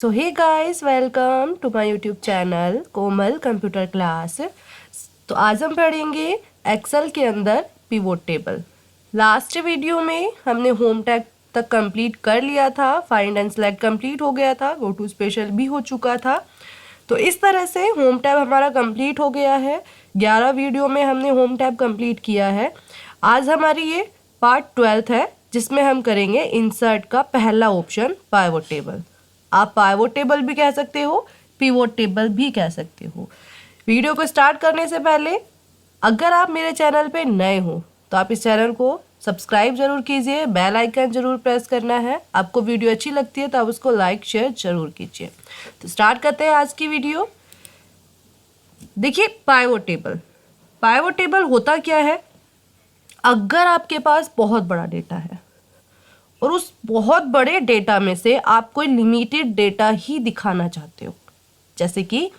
So hey guys, welcome to my YouTube channel Komal computer class. तो आज हम पढ़ेंगे एक्सेल के अंदर पिवोट टेबल। लास्ट वीडियो में हमने होम टैग तक कंप्लीट कर लिया था, फाइंड एंड सेलेक्ट कंप्लीट हो गया था, गो टू स्पेशल भी हो चुका था। तो इस तरह से होम टैब हमारा कंप्लीट हो गया है। 11 वीडियो में हमने होम टैब कंप्लीट किया है। आज हमारी ये पार्ट 12 है, जिसमें हम करेंगे इंसर्ट का पहला ऑप्शन पाइवोट टेबल। आप पाइवोट टेबल भी कह सकते हो, पिवोट टेबल भी कह सकते हो। वीडियो को स्टार्ट करने से पहले अगर आप मेरे चैनल पे नए हो तो आप इस चैनल को सब्सक्राइब जरूर कीजिए, बेल आइकन जरूर प्रेस करना है। आपको वीडियो अच्छी लगती है तो आप उसको लाइक शेयर जरूर कीजिए। तो स्टार्ट करते हैं आज की वीडियो। देखिए, पाइवोट टेबल। पाइवोट टेबल होता क्या है? अगर आपके पास बहुत बड़ा डेटा है और उस बहुत बड़े डेटा में से आप कोई लिमिटेड डेटा ही दिखाना चाहते हो, जैसे कि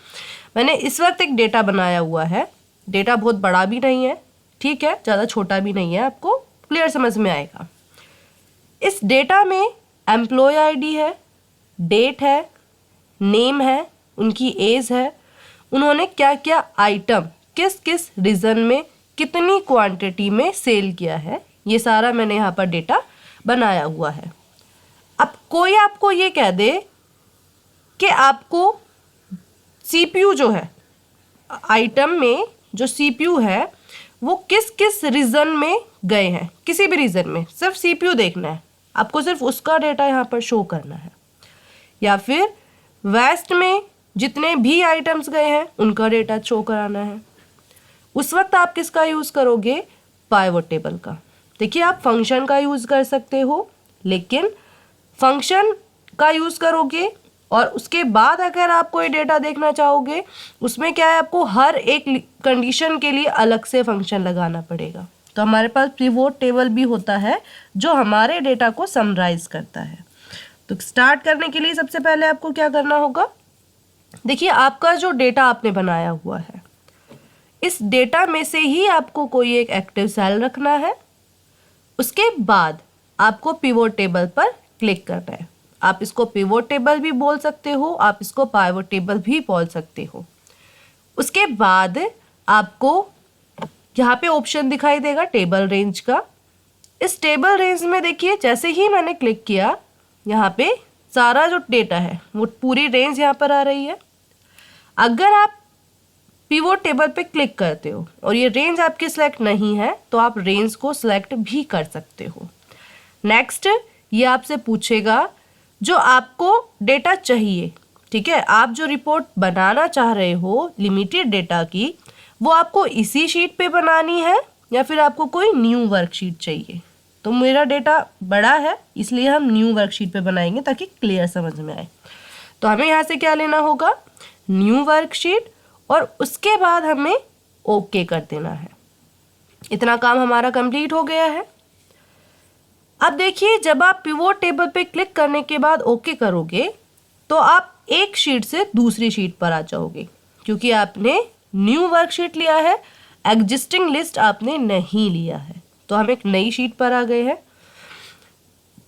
मैंने इस वक्त एक डेटा बनाया हुआ है। डेटा बहुत बड़ा भी नहीं है, ठीक है, ज़्यादा छोटा भी नहीं है, आपको क्लियर समझ में आएगा। इस डेटा में एम्प्लॉय आईडी है, डेट है, नेम है, उनकी एज है, उन्होंने क्या क्या आइटम किस किस रीजन में कितनी क्वांटिटी में सेल किया है, ये सारा मैंने यहाँ पर डेटा बनाया हुआ है। अब कोई आपको ये कह दे कि आपको सीपीयू जो है, आइटम में जो सीपीयू है वो किस किस रीजन में गए हैं, किसी भी रीजन में सिर्फ सीपीयू देखना है, आपको सिर्फ उसका डेटा यहाँ पर शो करना है। या फिर वेस्ट में जितने भी आइटम्स गए हैं उनका डेटा शो कराना है। उस वक्त आप किसका यूज़ करोगे? पाइवोट टेबल का। देखिए, आप फंक्शन का यूज़ कर सकते हो, लेकिन फंक्शन का यूज़ करोगे और उसके बाद अगर आप कोई डेटा देखना चाहोगे, उसमें क्या है, आपको हर एक कंडीशन के लिए अलग से फंक्शन लगाना पड़ेगा। तो हमारे पास पिवोट टेबल भी होता है जो हमारे डेटा को समराइज करता है। तो स्टार्ट करने के लिए सबसे पहले आपको क्या करना होगा? देखिए, आपका जो डेटा आपने बनाया हुआ है, इस डेटा में से ही आपको कोई एक एक्टिव सेल रखना है। उसके बाद आपको पिवोट टेबल पर क्लिक करना है। आप इसको पिवोट टेबल भी बोल सकते हो, आप इसको पाइवोट टेबल भी बोल सकते हो। उसके बाद आपको यहाँ पे ऑप्शन दिखाई देगा टेबल रेंज का। इस टेबल रेंज में देखिए, जैसे ही मैंने क्लिक किया, यहाँ पे सारा जो डेटा है वो पूरी रेंज यहाँ पर आ रही है। अगर आप पिवोट टेबल पे क्लिक करते हो और ये रेंज आपकी सिलेक्ट नहीं है तो आप रेंज को सिलेक्ट भी कर सकते हो। नेक्स्ट, ये आपसे पूछेगा जो आपको डेटा चाहिए, ठीक है, आप जो रिपोर्ट बनाना चाह रहे हो लिमिटेड डेटा की, वो आपको इसी शीट पे बनानी है या फिर आपको कोई न्यू वर्कशीट चाहिए। तो मेरा डेटा बड़ा है इसलिए हम न्यू वर्कशीट पे बनाएंगे ताकि क्लियर समझ में आए। तो हमें यहाँ से क्या लेना होगा? न्यू वर्कशीट, और उसके बाद हमें ओके कर देना है। इतना काम हमारा कंप्लीट हो गया है। अब देखिए, जब आप पिवोट टेबल पे क्लिक करने के बाद ओके करोगे तो आप एक शीट से दूसरी शीट पर आ जाओगे, क्योंकि आपने न्यू वर्कशीट लिया है, एग्जिस्टिंग लिस्ट आपने नहीं लिया है। तो हम एक नई शीट पर आ गए हैं।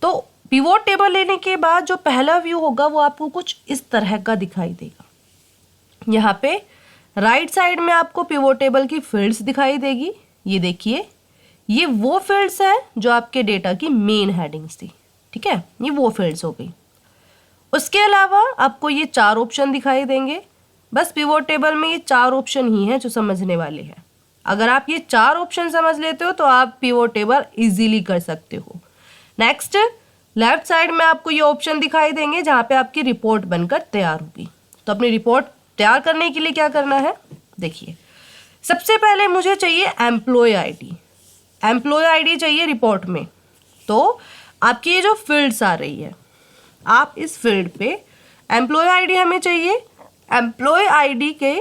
तो पिवोट टेबल लेने के बाद जो पहला व्यू होगा वो आपको कुछ इस तरह का दिखाई देगा। यहाँ पे राइट साइड में आपको पिवोट टेबल की फील्ड्स दिखाई देगी। ये देखिए, ये वो फील्ड्स है जो आपके डेटा की मेन हेडिंग्स थी, ठीक है, ये वो फील्ड्स हो गई। उसके अलावा आपको ये 4 ऑप्शन दिखाई देंगे। बस पिवोट टेबल में ये 4 ऑप्शन ही हैं जो समझने वाले हैं। अगर आप ये 4 ऑप्शन समझ लेते हो तो आप पिवोट टेबल इजीली कर सकते हो। नेक्स्ट, लेफ्ट साइड में आपको ये ऑप्शन दिखाई देंगे जहाँ पे आपकी रिपोर्ट बनकर तैयार होगी। तो अपनी रिपोर्ट तैयार करने के लिए क्या करना है? देखिए, सबसे पहले मुझे चाहिए एम्प्लॉय आईडी। एम्प्लॉय आईडी चाहिए रिपोर्ट में। तो आपकी ये जो फील्ड्स आ रही है, आप इस फील्ड पे एम्प्लॉय आईडी हमें चाहिए। एम्प्लॉय आईडी के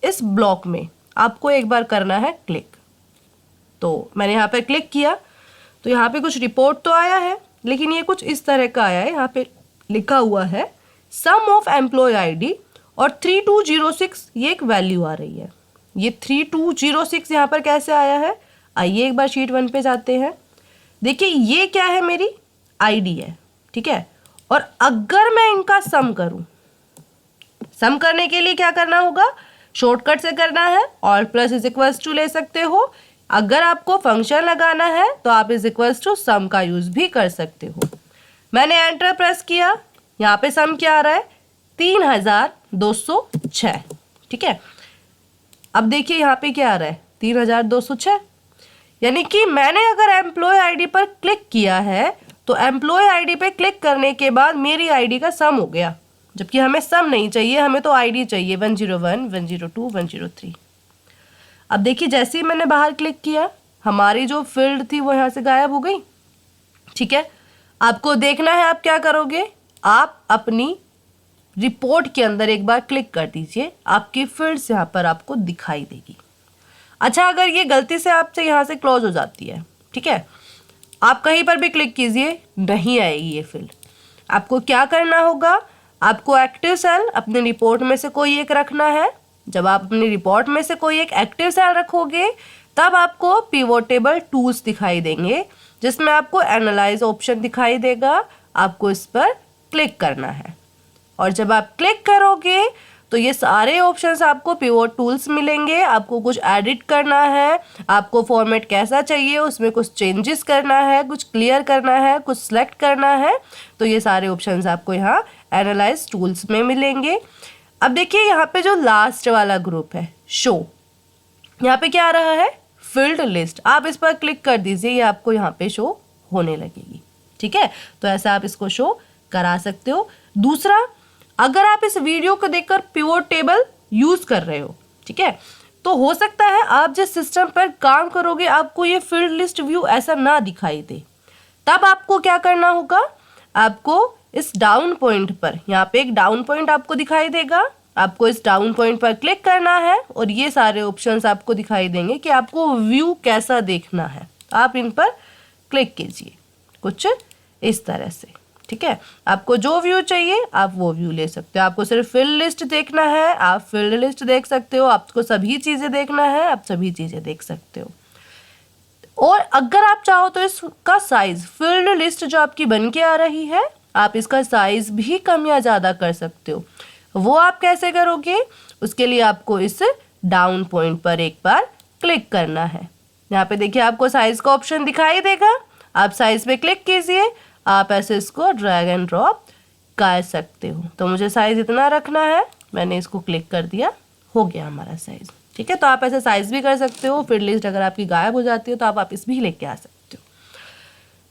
इस ब्लॉक में आपको एक बार करना है क्लिक। तो मैंने यहाँ पे क्लिक किया तो यहाँ पे कुछ रिपोर्ट तो आया है, लेकिन ये कुछ इस तरह का आया है। यहाँ पे लिखा हुआ है सम ऑफ एम्प्लॉय आईडी और 3206, ये एक वैल्यू आ रही है। ये 3206 यहाँ पर कैसे आया है? आइए एक बार शीट 1 पे जाते हैं। देखिए, ये क्या है? मेरी आईडी है, ठीक है, और अगर मैं इनका सम करूं, सम करने के लिए क्या करना होगा, शॉर्टकट से करना है, all plus is equals to ले सकते हो। अगर आपको फंक्शन लगाना है तो आप इज इक्वल्स टू सम का यूज भी कर सकते हो। मैंने एंटर प्रेस किया, यहाँ पे सम क्या आ रहा है, 3206। ठीक है, अब देखिए यहाँ पे क्या आ रहा है, 3206। यानी कि मैंने अगर एम्प्लॉय आईडी पर क्लिक किया है तो एम्प्लॉय आईडी पे क्लिक करने के बाद मेरी आईडी का सम हो गया, जबकि हमें सम नहीं चाहिए, हमें तो आईडी चाहिए 101, 102, 103। अब देखिए जैसे ही मैंने बाहर क्लिक किया, हमारी जो फील्ड थी वो यहाँ से गायब हो गई। ठीक है, आपको देखना है आप क्या करोगे, आप अपनी रिपोर्ट के अंदर एक बार क्लिक कर दीजिए, आपकी फील्ड्स यहाँ पर आपको दिखाई देगी। अच्छा, अगर ये गलती से आपसे यहाँ से क्लोज हो जाती है, ठीक है, आप कहीं पर भी क्लिक कीजिए, नहीं आएगी ये फील्ड। आपको क्या करना होगा, आपको एक्टिव सेल अपने रिपोर्ट में से कोई एक रखना है। जब आप अपनी रिपोर्ट में से कोई एक एक्टिव सेल रखोगे तब आपको पिवोट टेबल टूल्स दिखाई देंगे, जिसमें आपको एनालाइज ऑप्शन दिखाई देगा। आपको इस पर क्लिक करना है और जब आप क्लिक करोगे तो ये सारे ऑप्शंस आपको पिवोट टूल्स मिलेंगे। आपको कुछ एडिट करना है, आपको फॉर्मेट कैसा चाहिए, उसमें कुछ चेंजेस करना है, कुछ क्लियर करना है, कुछ सिलेक्ट करना है, तो ये सारे ऑप्शंस आपको यहाँ एनालाइज टूल्स में मिलेंगे। अब देखिए यहाँ पे जो लास्ट वाला ग्रुप है शो, यहाँ पे क्या आ रहा है, फील्ड लिस्ट। आप इस पर क्लिक कर दीजिए, ये आपको यहाँ पे शो होने लगेगी। ठीक है, तो ऐसा आप इसको शो करा सकते हो। दूसरा, अगर आप इस वीडियो को देखकर पिवोट टेबल यूज कर रहे हो, ठीक है, तो हो सकता है आप जिस सिस्टम पर काम करोगे आपको ये फील्ड लिस्ट व्यू ऐसा ना दिखाई दे। तब आपको क्या करना होगा, आपको इस डाउन पॉइंट पर, यहाँ पे एक डाउन पॉइंट आपको दिखाई देगा, आपको इस डाउन पॉइंट पर क्लिक करना है और ये सारे ऑप्शंस आपको दिखाई देंगे कि आपको व्यू कैसा देखना है। आप इन पर क्लिक कीजिए कुछ इस तरह से। ठीक है, आपको जो व्यू चाहिए आप वो व्यू ले सकते हो। आपको सिर्फ फील्ड लिस्ट देखना है, आप फील्ड लिस्ट देख सकते हो। आपको सभी चीज़ें देखना है, आप सभी चीज़ें देख सकते हो। और अगर आप चाहो तो इसका साइज, फील्ड लिस्ट जो आपकी बन के आ रही है, आप इसका साइज भी कम या ज़्यादा कर सकते हो। वो आप कैसे करोगे, उसके लिए आपको इस डाउन पॉइंट पर एक बार क्लिक करना है। यहाँ पे देखिए आपको साइज का ऑप्शन दिखाई देगा, आप साइज पे क्लिक कीजिए, आप ऐसे इसको ड्रैग एंड ड्रॉप कर सकते हो। तो मुझे साइज इतना रखना है, मैंने इसको क्लिक कर दिया, हो गया हमारा साइज। ठीक है, तो आप ऐसे साइज भी कर सकते हो। फील्ड लिस्ट अगर आपकी गायब हो जाती है तो आप वापस भी लेके आ सकते हो।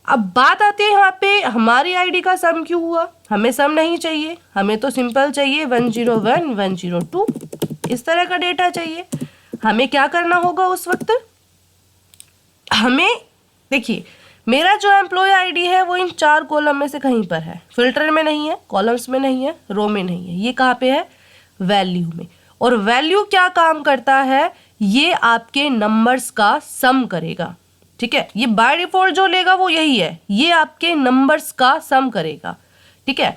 अब बात आती है यहाँ पे हमारी आईडी का सम क्यों हुआ। हमें सम नहीं चाहिए, हमें तो सिंपल चाहिए 101, 102 इस तरह का डेटा चाहिए। हमें क्या करना होगा उस वक्त, हमें देखिए मेरा जो एम्प्लॉय आईडी है वो इन 4 कॉलम में से कहीं पर है, फिल्टर में नहीं है, कॉलम्स में नहीं है, रो में नहीं है, ये कहाँ पे है, वैल्यू में। और वैल्यू क्या काम करता है, ये आपके नंबर्स का सम करेगा। ठीक है, ये बाय डिफॉल्ट जो लेगा वो यही है, ये आपके नंबर्स का सम करेगा। ठीक है,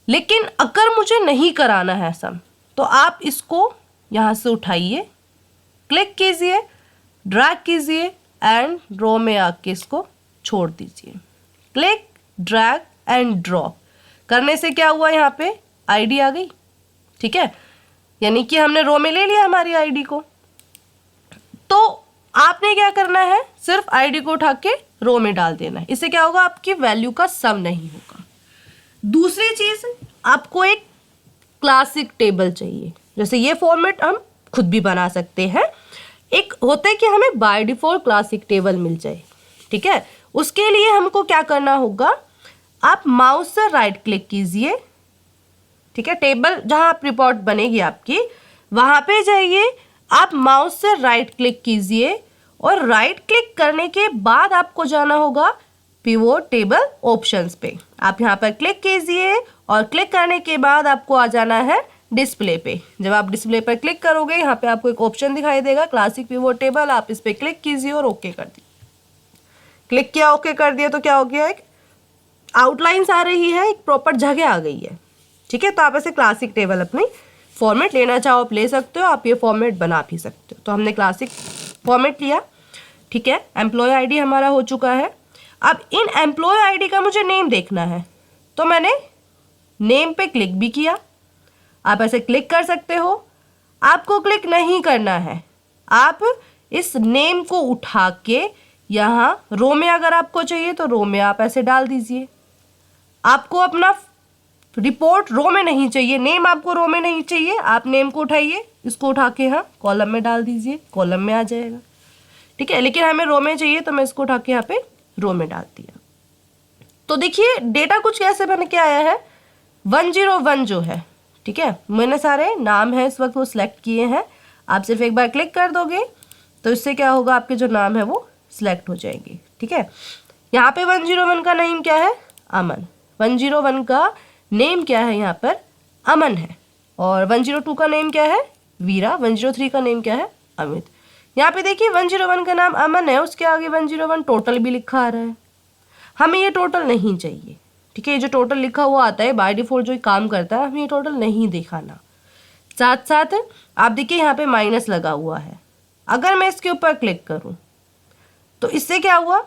लेकिन अगर मुझे नहीं कराना है सम तो आप इसको यहाँ से उठाइए, क्लिक कीजिए, ड्रैग कीजिए एंड ड्रॉ में आके इसको छोड़ दीजिए। क्लिक, ड्रैग एंड ड्रॉप करने से क्या हुआ, यहाँ पे आईडी आ गई। ठीक है, यानी कि हमने रो में ले लिया हमारी आईडी को। तो आपने क्या करना है, सिर्फ आईडी को उठा के रो में डाल देना है। इससे क्या होगा, आपकी वैल्यू का सम नहीं होगा। दूसरी चीज, आपको एक क्लासिक टेबल चाहिए। जैसे ये फॉर्मेट हम खुद भी बना सकते हैं। एक होता है कि हमें बाय डिफॉल्ट क्लासिक टेबल मिल जाए। ठीक है, उसके लिए हमको क्या करना होगा, आप माउस से राइट क्लिक कीजिए। ठीक है, टेबल जहां आप रिपोर्ट बनेगी आपकी, वहां पे जाइए, आप माउस से राइट क्लिक कीजिए और राइट क्लिक करने के बाद आपको जाना होगा पिवोट टेबल ऑप्शंस पे। आप यहाँ पर क्लिक कीजिए और क्लिक करने के बाद आपको आ जाना है डिस्प्ले पे। जब आप डिस्प्ले पर क्लिक करोगे, यहाँ पे आपको एक ऑप्शन दिखाई देगा क्लासिक पिवोट टेबल, आप इस पे क्लिक कीजिए और ओके कर दीजिए। क्लिक किया, ओके कर दिया, तो क्या हो गया, एक आउटलाइंस आ रही है, एक प्रॉपर जगह आ गई है। ठीक है, तो आप ऐसे क्लासिक टेबल अपनी फॉर्मेट लेना चाहो आप ले सकते हो, आप ये फॉर्मेट बना भी सकते हो। तो हमने क्लासिक फॉर्मेट लिया। ठीक है, एम्प्लॉय आईडी हमारा हो चुका है। अब इन एम्प्लॉय आईडी का मुझे नेम देखना है। तो मैंने नेम पे क्लिक भी किया। आप ऐसे क्लिक कर सकते हो। आपको क्लिक नहीं करना है, आप इस नेम को उठा के यहाँ रो में अगर आपको चाहिए तो रो में आप ऐसे डाल दीजिए। आपको अपना रिपोर्ट रो में नहीं चाहिए, नेम आपको रो में नहीं चाहिए, आप नेम को उठाइए, इसको उठा के यहाँ कॉलम में डाल दीजिए, कॉलम में आ जाएगा। ठीक है, लेकिन हमें रो में चाहिए तो मैं इसको उठा के यहाँ पे रो में डाल दिया। तो देखिए डेटा कुछ कैसे बन के आया है। 101 जो है, ठीक है, मैंने सारे नाम है इस वक्त वो सिलेक्ट किए हैं। आप सिर्फ एक बार क्लिक कर दोगे तो इससे क्या होगा, आपके जो नाम है वो सिलेक्ट हो जाएंगे। ठीक है, यहाँ पे 101 का नेम क्या है, अमन। 101 का नेम क्या है यहाँ पर, अमन है। और 102 का नेम क्या है, वीरा। 103 का नेम क्या है, अमित। यहाँ पे देखिए 101 का नाम अमन है, उसके आगे 101 टोटल भी लिखा आ रहा है। हमें ये टोटल नहीं चाहिए। ठीक है, ये जो टोटल लिखा हुआ आता है बाय डिफॉल्ट जो काम करता है, हमें ये टोटल नहीं दिखाना। साथ साथ आप देखिए यहाँ पे माइनस लगा हुआ है। अगर मैं इसके ऊपर क्लिक करूँ तो इससे क्या हुआ,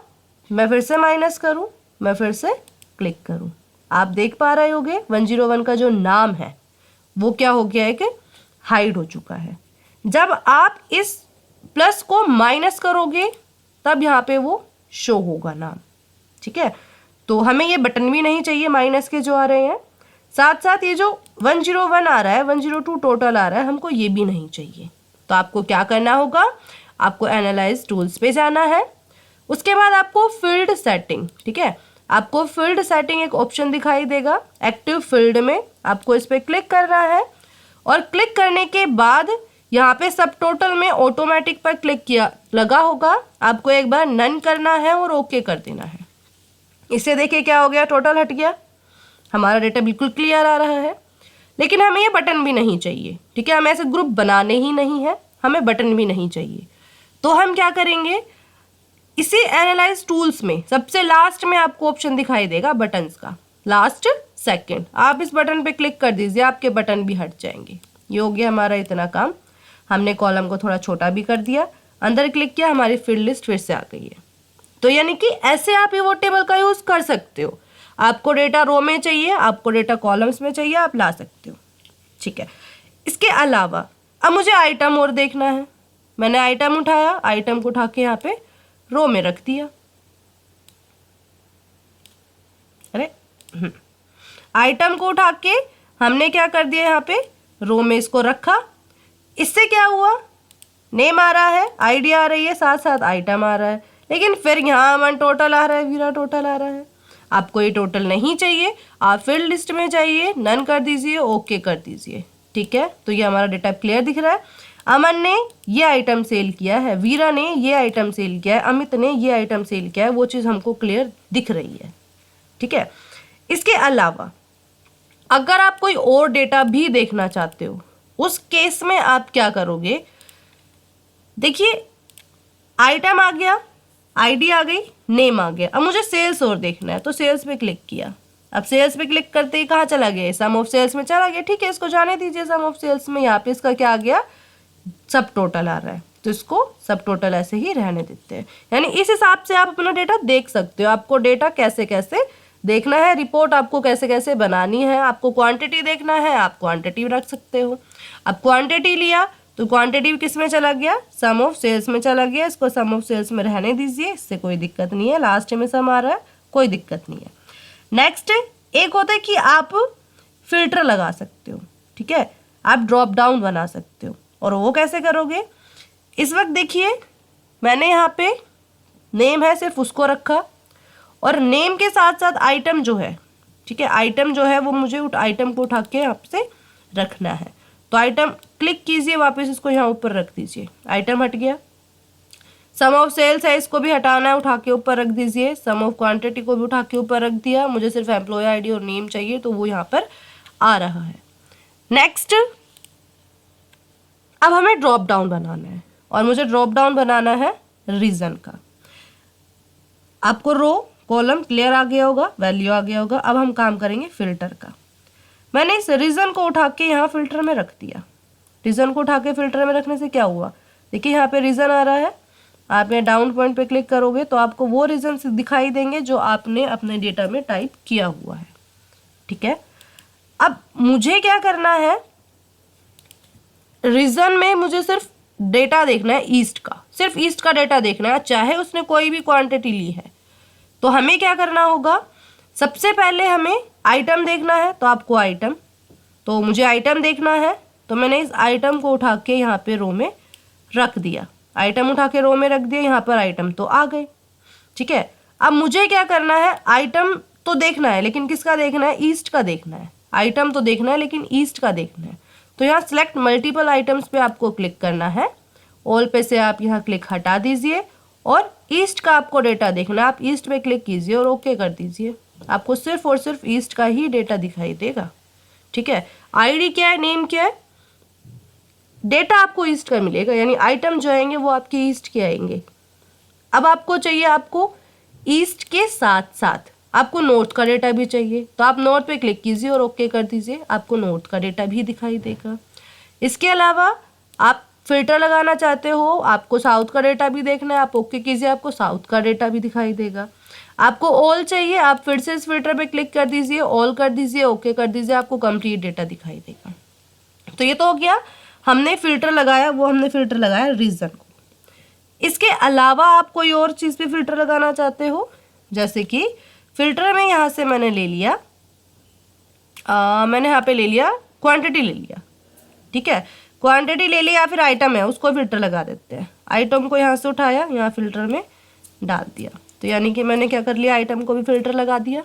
मैं फिर से माइनस करूँ, मैं फिर से क्लिक करूँ, आप देख पा रहे होंगे 101 का जो नाम है वो क्या हो गया है कि हाइड हो चुका है। जब आप इस प्लस को माइनस करोगे तब यहाँ पे वो शो होगा नाम। ठीक है, तो हमें ये बटन भी नहीं चाहिए माइनस के जो आ रहे हैं। साथ साथ ये जो 101 आ रहा है, 102 टोटल आ रहा है, हमको ये भी नहीं चाहिए। तो आपको क्या करना होगा, आपको एनालाइज टूल्स पे जाना है। उसके बाद आपको फील्ड सेटिंग, ठीक है, आपको फील्ड सेटिंग एक ऑप्शन दिखाई देगा एक्टिव फील्ड में, आपको इस पर क्लिक करना है। और क्लिक करने के बाद यहाँ पे सब टोटल में ऑटोमेटिक पर क्लिक किया लगा होगा, आपको एक बार नन करना है और ओके कर देना है। इससे देखिए क्या हो गया, टोटल हट गया, हमारा डेटा बिल्कुल क्लियर आ रहा है। लेकिन हमें ये बटन भी नहीं चाहिए। ठीक है, हमें ऐसे ग्रुप बनाने ही नहीं है, हमें बटन भी नहीं चाहिए। तो हम क्या करेंगे, इसी एनालाइज टूल्स में सबसे लास्ट में आपको ऑप्शन दिखाई देगा बटन्स का, लास्ट सेकंड, आप इस बटन पे क्लिक कर दीजिए, आपके बटन भी हट जाएंगे। ये हो गया हमारा इतना काम। हमने कॉलम को थोड़ा छोटा भी कर दिया, अंदर क्लिक किया, हमारी फील्ड लिस्ट फिर से आ गई है। तो यानी कि ऐसे आप पिवोट टेबल का यूज कर सकते हो। आपको डेटा रो में चाहिए, आपको डेटा कॉलम्स में चाहिए, आप ला सकते हो। ठीक है, इसके अलावा अब मुझे आइटम और देखना है। मैंने आइटम उठाया, आइटम को उठा के यहाँ पे रो में रख दिया। अरे आइटम को उठा के हमने क्या कर दिया, यहाँ पे रो में इसको रखा। इससे क्या हुआ, नेम आ रहा है, आईडी आ रही है, साथ साथ आइटम आ रहा है, लेकिन फिर यहाँ अमन टोटल आ रहा है, वीरा टोटल आ रहा है। आपको ये टोटल नहीं चाहिए, आप फील्ड लिस्ट में जाइए, नन कर दीजिए, ओके कर दीजिए। ठीक है, तो ये हमारा डेटा क्लियर दिख रहा है। अमन ने ये आइटम सेल किया है, वीरा ने ये आइटम सेल किया है, अमित ने ये आइटम सेल किया है, वो चीज़ हमको क्लियर दिख रही है। ठीक है, इसके अलावा अगर आप कोई और डेटा भी देखना चाहते हो, उस केस में आप क्या करोगे, देखिए आइटम आ गया, आईडी आ गई, नेम आ गया। अब मुझे सेल्स और देखना है, तो सेल्स पे क्लिक किया। अब सेल्स पे क्लिक करते ही कहाँ चला गया, सम ऑफ सेल्स में चला गया। ठीक है, इसको जाने दीजिए सम ऑफ सेल्स में। यहाँ पे इसका क्या आ गया, सब टोटल आ रहा है, तो इसको सब टोटल ऐसे ही रहने देते हैं। यानी इस हिसाब से आप अपना डेटा देख सकते हो। आपको डेटा कैसे कैसे देखना है, रिपोर्ट आपको कैसे कैसे बनानी है, आपको क्वांटिटी देखना है, आप क्वांटिटी रख सकते हो। अब क्वांटिटी लिया तो क्वांटिटी किस में चला गया, सम ऑफ सेल्स में चला गया। इसको सम ऑफ सेल्स में रहने दीजिए, इससे कोई दिक्कत नहीं है। लास्ट में सम आ रहा है, कोई दिक्कत नहीं है। नेक्स्ट एक होता है कि आप फिल्टर लगा सकते हो। ठीक है, आप ड्रॉप डाउन बना सकते हो। और वो कैसे करोगे, इस वक्त देखिए मैंने यहाँ पे नेम है सिर्फ उसको रखा, और नेम के साथ साथ आइटम जो है, ठीक है, आइटम जो है वो मुझे आइटम को उठा के आपसे रखना है। तो आइटम क्लिक कीजिए, वापस इसको यहाँ ऊपर रख दीजिए, आइटम हट गया। सम ऑफ सेल्स है, इसको भी हटाना है, उठा के ऊपर रख दीजिए। सम ऑफ क्वांटिटी को भी उठा के ऊपर रख दिया। मुझे सिर्फ एम्प्लॉय आईडी और नेम चाहिए, तो वो यहाँ पर आ रहा है। नेक्स्ट अब हमें ड्रॉप डाउन बनाना है, और मुझे ड्रॉप डाउन बनाना है रीजन का। आपको रो कॉलम क्लियर आ गया होगा, वैल्यू आ गया होगा। अब हम काम करेंगे फिल्टर का। मैंने इस रीजन को उठा के यहाँ फिल्टर में रख दिया। रीजन को उठा के फिल्टर में रखने से क्या हुआ, देखिए यहाँ पे रीजन आ रहा है। आप यहाँ डाउन पॉइंट पे क्लिक करोगे तो आपको वो रीजन दिखाई देंगे जो आपने अपने डेटा में टाइप किया हुआ है। ठीक है। अब मुझे क्या करना है, रीजन में मुझे सिर्फ डेटा देखना है ईस्ट का, सिर्फ ईस्ट का डेटा देखना है, चाहे उसने कोई भी क्वांटिटी ली है। तो हमें क्या करना होगा, सबसे पहले हमें आइटम देखना है, तो आपको आइटम, तो मुझे आइटम देखना है, तो मैंने इस आइटम को उठा के यहाँ पे रो में रख दिया, आइटम उठा के रो में रख दिया, यहाँ पर आइटम तो आ गए, ठीक है। अब मुझे क्या करना है, आइटम तो देखना है, लेकिन किसका देखना है, ईस्ट का देखना है। आइटम तो देखना है लेकिन ईस्ट का देखना है। तो यहाँ सिलेक्ट मल्टीपल आइटम्स पे आपको क्लिक करना है, ऑल पे से आप यहाँ क्लिक हटा दीजिए और ईस्ट का आपको डेटा देखना है, आप ईस्ट पे क्लिक कीजिए और ओके कर दीजिए। आपको सिर्फ और सिर्फ ईस्ट का ही डेटा दिखाई देगा, ठीक है। आईडी क्या है, नेम क्या है, डेटा आपको ईस्ट का मिलेगा, यानी आइटम जो आएंगे वो आपके ईस्ट के आएंगे। अब आपको चाहिए, आपको ईस्ट के साथ साथ आपको नॉर्थ का डेटा भी चाहिए, तो आप नॉर्थ पे क्लिक कीजिए और ओके कर दीजिए, आपको नॉर्थ का डेटा भी दिखाई देगा। इसके अलावा आप फिल्टर लगाना चाहते हो, आपको साउथ का डेटा भी देखना है, आप ओके कीजिए, आपको साउथ का डेटा भी दिखाई देगा। आपको ऑल चाहिए, आप फिर से इस फिल्टर पे क्लिक कर दीजिए, ऑल कर दीजिए, ओके कर दीजिए, आपको कंप्लीट डेटा दिखाई देगा। तो ये तो हो गया, हमने फिल्टर लगाया, वो हमने फिल्टर लगाया रीजन को। इसके अलावा आप कोई और चीज़ पे फिल्टर लगाना चाहते हो, जैसे कि फिल्टर में यहाँ से मैंने ले लिया, मैंने यहाँ पे ले लिया क्वांटिटी ले लिया, ठीक है, क्वांटिटी ले लिया, या फिर आइटम है उसको फिल्टर लगा देते हैं। आइटम को यहाँ से उठाया, यहाँ फिल्टर में डाल दिया, तो यानी कि मैंने क्या कर लिया, आइटम को भी फिल्टर लगा दिया।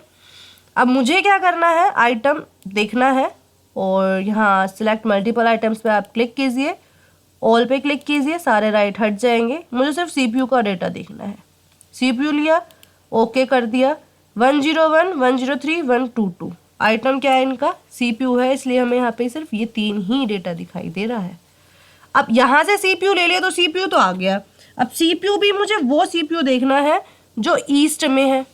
अब मुझे क्या करना है, आइटम देखना है और यहाँ सिलेक्ट मल्टीपल आइटम्स पे आप क्लिक कीजिए, ऑल पे क्लिक कीजिए, सारे राइट हट जाएंगे। मुझे सिर्फ CPU का डेटा देखना है, CPU लिया, ओके कर दिया। 101, 103, 122 आइटम क्या है इनका, CPU है, इसलिए हमें यहाँ पे सिर्फ ये 3 ही डेटा दिखाई दे रहा है। अब यहाँ से CPU ले लिया तो CPU तो आ गया, अब CPU भी मुझे वो CPU देखना है जो ईस्ट में है,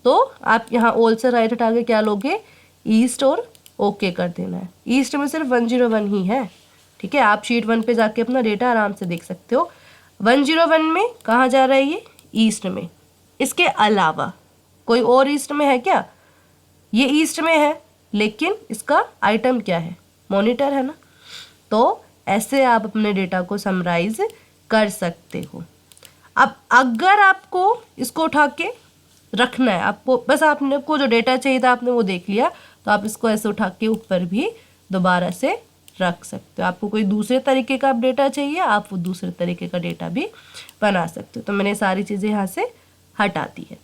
तो आप यहाँ ऑल से राइट हटा के क्या लोगे, ईस्ट, और ओके कर देना है। ईस्ट में सिर्फ 101 ही है, ठीक है। आप शीट 1 पे जाके अपना डेटा आराम से देख सकते हो। 101 में कहाँ जा रहा है, ये ईस्ट में। इसके अलावा कोई और ईस्ट में है क्या, ये ईस्ट में है, लेकिन इसका आइटम क्या है, मॉनिटर है ना। तो ऐसे आप अपने डेटा को समराइज कर सकते हो। अब अगर आपको इसको उठा के रखना है, आपको बस आपने को जो डेटा चाहिए था आपने वो देख लिया, तो आप इसको ऐसे उठा के ऊपर भी दोबारा से रख सकते हो। आपको कोई दूसरे तरीके का डेटा चाहिए, आप वो दूसरे तरीके का डेटा भी बना सकते हो। तो मैंने सारी चीज़ें यहाँ से हटा दी है।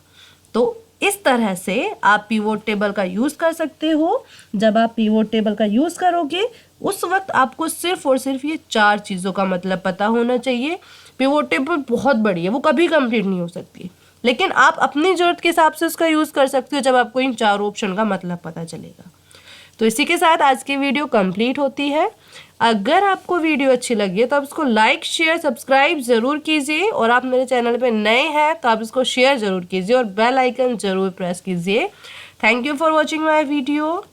तो इस तरह से आप पिवोट टेबल का यूज़ कर सकते हो। जब आप पिवोट टेबल का यूज़ करोगे उस वक्त आपको सिर्फ और सिर्फ ये 4 चीज़ों का मतलब पता होना चाहिए। पिवोट टेबल बहुत बड़ी है, वो कभी कंप्लीट नहीं हो सकती, लेकिन आप अपनी ज़रूरत के हिसाब से उसका यूज़ कर सकते हो जब आपको इन 4 ऑप्शन का मतलब पता चलेगा। तो इसी के साथ आज की वीडियो कंप्लीट होती है। अगर आपको वीडियो अच्छी लगी है तो आप इसको लाइक, शेयर, सब्सक्राइब ज़रूर कीजिए, और आप मेरे चैनल पे नए हैं तो आप इसको शेयर ज़रूर कीजिए और बेल आइकन ज़रूर प्रेस कीजिए। Thank you for watching my video.